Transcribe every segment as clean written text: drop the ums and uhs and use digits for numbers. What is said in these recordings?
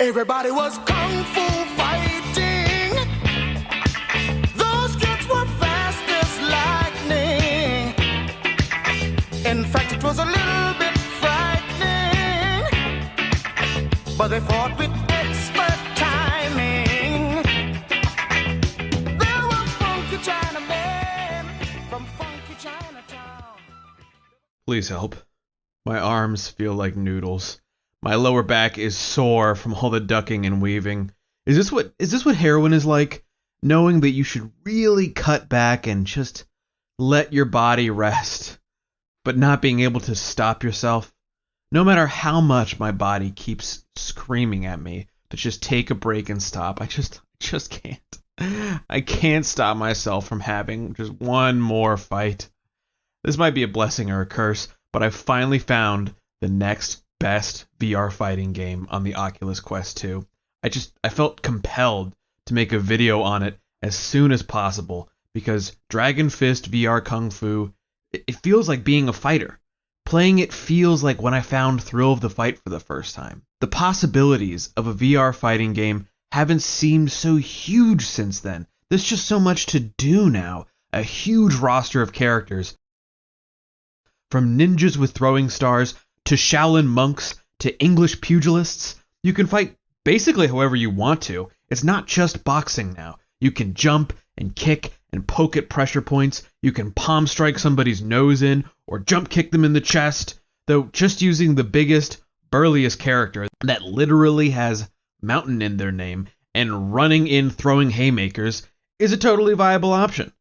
Everybody was kung fu fighting. Those kids were fast as lightning. In fact, it was a little bit frightening. But they fought with expert timing. There were funky Chinamen from funky Chinatown. Please help. My arms feel like noodles. My lower back is sore from all the ducking and weaving. Is this what heroin is like? Knowing that you should really cut back and just let your body rest, but not being able to stop yourself? No matter how much my body keeps screaming at me to just take a break and stop, I just can't. I can't stop myself from having just one more fight. This might be a blessing or a curse, but I finally found the next best VR fighting game on the Oculus Quest 2. I felt compelled to make a video on it as soon as possible because Dragon Fist VR Kung Fu, it feels like being a fighter. Playing it feels like when I found Thrill of the Fight for the first time. The possibilities of a VR fighting game haven't seemed so huge since then. There's just so much to do now. A huge roster of characters. From ninjas with throwing stars, to Shaolin monks, to English pugilists. You can fight basically however you want to. It's not just boxing now. You can jump and kick and poke at pressure points. You can palm strike somebody's nose in, or jump kick them in the chest. Though just using the biggest, burliest character that literally has mountain in their name and running in throwing haymakers is a totally viable option.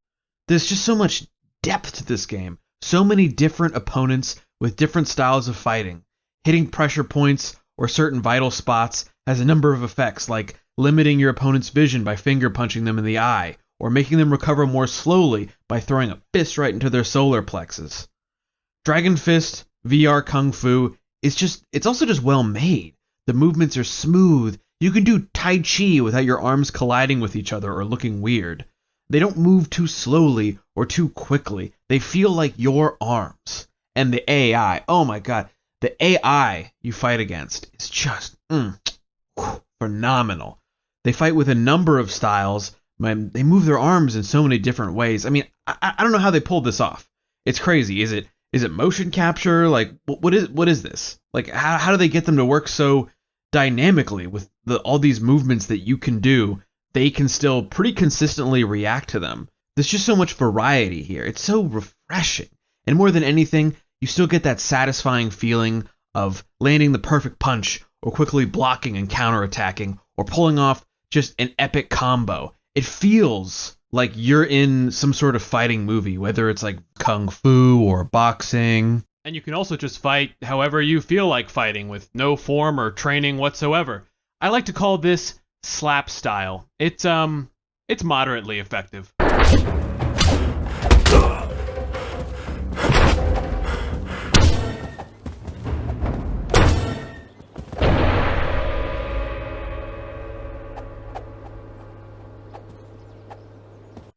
There's just so much depth to this game. So many different opponents with different styles of fighting. Hitting pressure points or certain vital spots has a number of effects, like limiting your opponent's vision by finger punching them in the eye, or making them recover more slowly by throwing a fist right into their solar plexus. Dragon Fist VR Kung Fu it's also just well made. The movements are smooth. You can do Tai Chi without your arms colliding with each other or looking weird. They don't move too slowly or too quickly. They feel like your arms. And the AI, oh my god, the AI you fight against is just phenomenal. They fight with a number of styles. They move their arms in so many different ways. I mean, I don't know how they pulled this off. It's crazy. Is it motion capture? Like, what is this? Like, how do they get them to work so dynamically with all these movements that you can do? They can still pretty consistently react to them. There's just so much variety here. It's so refreshing. And more than anything, you still get that satisfying feeling of landing the perfect punch, or quickly blocking and counterattacking, or pulling off just an epic combo. It feels like you're in some sort of fighting movie, whether it's like kung fu or boxing. And you can also just fight however you feel like fighting, with no form or training whatsoever. I like to call this slap style. It's moderately effective.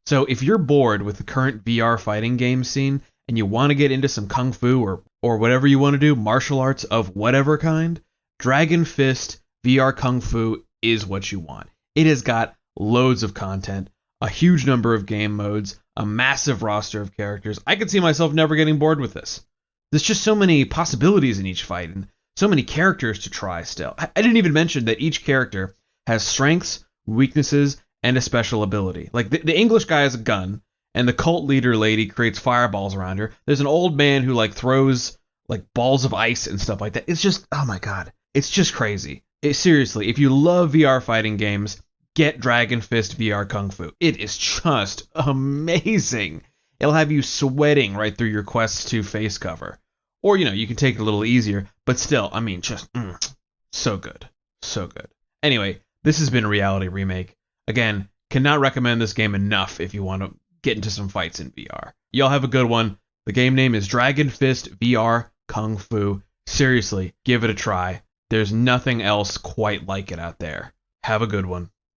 So if you're bored with the current VR fighting game scene and you want to get into some kung fu or whatever you want to do, martial arts of whatever kind, Dragon Fist VR Kung Fu is what you want. It has got loads of content, a huge number of game modes, a massive roster of characters. I could see myself never getting bored with this. There's just so many possibilities in each fight and so many characters to try still. I didn't even mention that each character has strengths, weaknesses, and a special ability. Like the English guy has a gun, and the cult leader lady creates fireballs around her. There's an old man who like throws like balls of ice and stuff like that. It's just, oh my god, it's just crazy. Seriously, if you love VR fighting games, get Dragon Fist VR Kung Fu. It is just amazing. It'll have you sweating right through your Quest 2 face cover. Or, you can take it a little easier, but still, I mean, just so good. So good. Anyway, this has been Reality Remake. Again, cannot recommend this game enough if you want to get into some fights in VR. Y'all have a good one. The game name is Dragon Fist VR Kung Fu. Seriously, give it a try. There's nothing else quite like it out there. Have a good one.